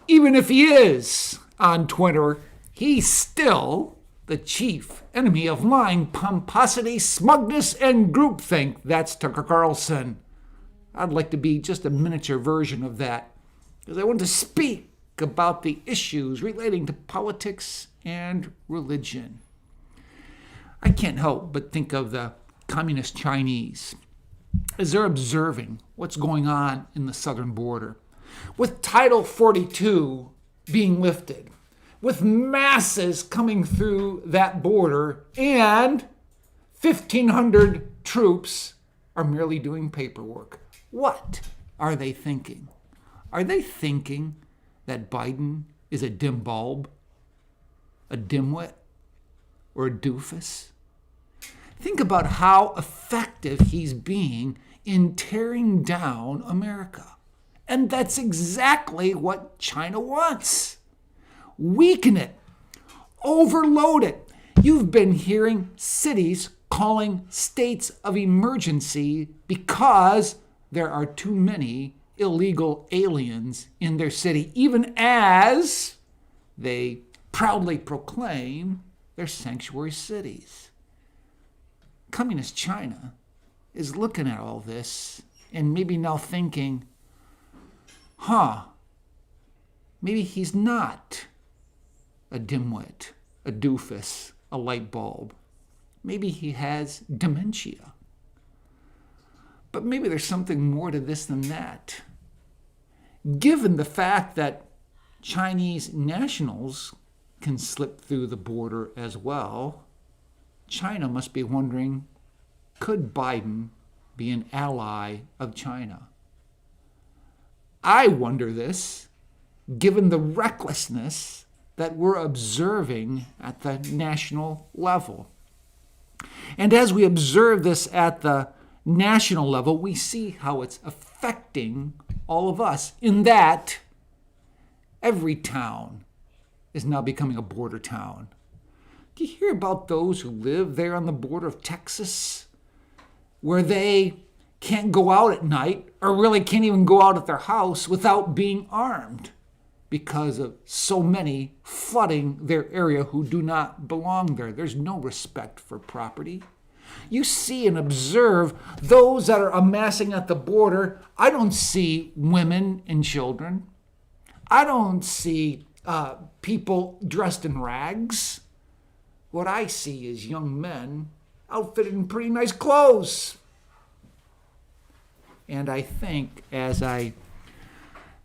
Even if he is on Twitter, he's still the chief enemy of lying, pomposity, smugness, and groupthink. That's Tucker Carlson. I'd like to be just a miniature version of that, because I want to speak about the issues relating to politics and religion. I can't help but think of the communist Chinese as they're observing what's going on in the southern border. With Title 42 being lifted, with masses coming through that border, and 1,500 troops are merely doing paperwork. What are they thinking? Are they thinking that Biden is a dim bulb, a dimwit, or a doofus? Think about how effective he's being in tearing down America. And that's exactly what China wants. Weaken it. Overload it. You've been hearing cities calling states of emergency because there are too many illegal aliens in their city, even as they proudly proclaim their sanctuary cities. Communist China is looking at all this and maybe now thinking, maybe he's not a dimwit, a doofus, a light bulb. Maybe he has dementia. But maybe there's something more to this than that. Given the fact that Chinese nationals can slip through the border as well, China must be wondering, could Biden be an ally of China? I wonder this, given the recklessness that we're observing at the national level. And as we observe this at the national level, we see how it's affecting all of us, in that every town is now becoming a border town. Do you hear about those who live there on the border of Texas, where they can't go out at night, or really can't even go out at their house without being armed because of so many flooding their area who do not belong there? There's no respect for property. You see and observe those that are amassing at the border. I don't see women and children. I don't see people dressed in rags. What I see is young men outfitted in pretty nice clothes. And I think, as I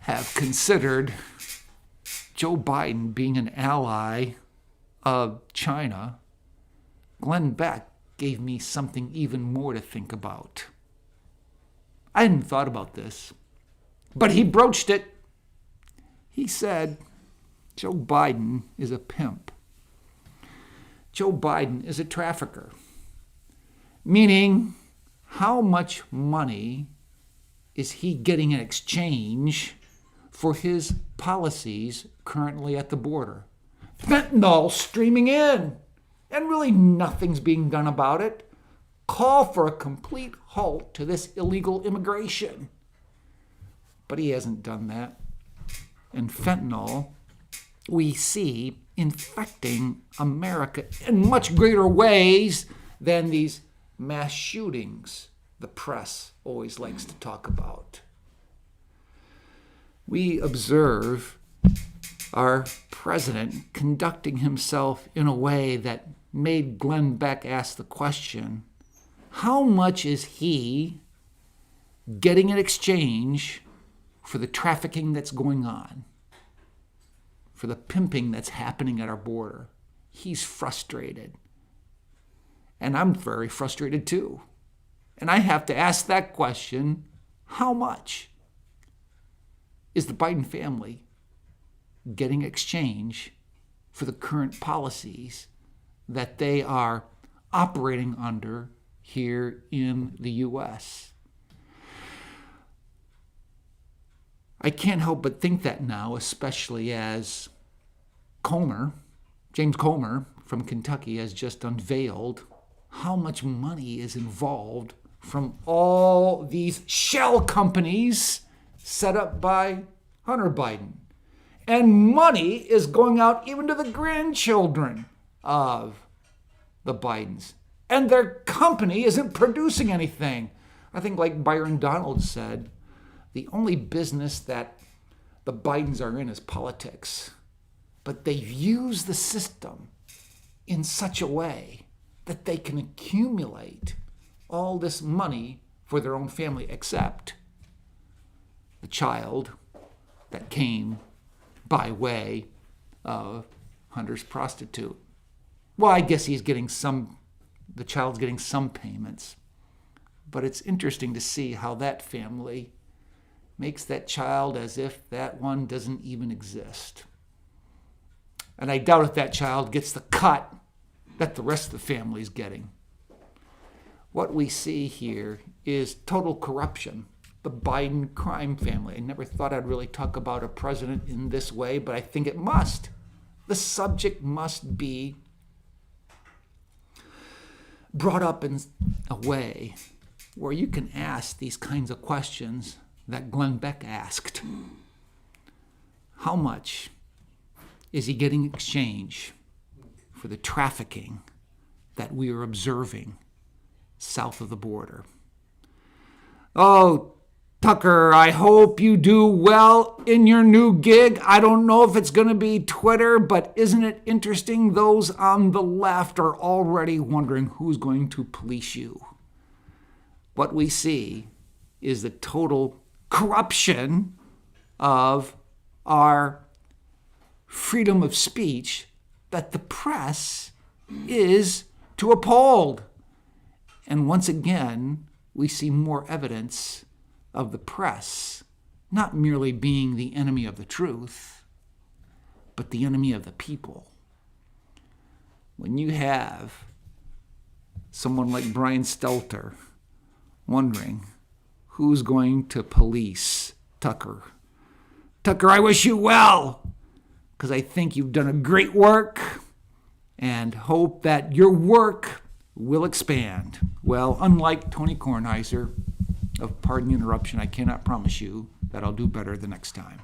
have considered Joe Biden being an ally of China, Glenn Beck gave me something even more to think about. I hadn't thought about this, but he broached it. He said, Joe Biden is a pimp. Joe Biden is a trafficker. Meaning, how much money is he getting in exchange for his policies currently at the border? Fentanyl streaming in, and really nothing's being done about it. Call for a complete halt to this illegal immigration. But he hasn't done that. And fentanyl, we see infecting America in much greater ways than these mass shootings the press always likes to talk about. We observe our president conducting himself in a way that made Glenn Beck ask the question, how much is he getting in exchange for the trafficking that's going on, for the pimping that's happening at our border? He's frustrated. And I'm very frustrated too. And I have to ask that question, how much is the Biden family getting exchange for the current policies that they are operating under here in the U.S.? I can't help but think that now, especially as James Comer from Kentucky has just unveiled how much money is involved from all these shell companies set up by Hunter Biden. And money is going out even to the grandchildren of the Bidens. And their company isn't producing anything. I think like Byron Donald said, the only business that the Bidens are in is politics. But they've used the system in such a way that they can accumulate all this money for their own family, except the child that came by way of Hunter's prostitute. Well, I guess the child's getting some payments. But it's interesting to see how that family makes that child as if that one doesn't even exist. And I doubt if that child gets the cut that the rest of the family is getting. What we see here is total corruption. The Biden crime family. I never thought I'd really talk about a president in this way, but I think it must. The subject must be brought up in a way where you can ask these kinds of questions that Glenn Beck asked. How much is he getting in exchange for the trafficking that we are observing south of the border? Oh, Tucker, I hope you do well in your new gig. I don't know if it's going to be Twitter, but isn't it interesting? Those on the left are already wondering who's going to police you. What we see is the total corruption of our freedom of speech that the press is to uphold. And once again, we see more evidence of the press not merely being the enemy of the truth, but the enemy of the people. When you have someone like Brian Stelter wondering who's going to police Tucker. Tucker, I wish you well, because I think you've done a great work and hope that your work will expand. Well, unlike Tony Kornheiser of Pardon the Interruption, I cannot promise you that I'll do better the next time.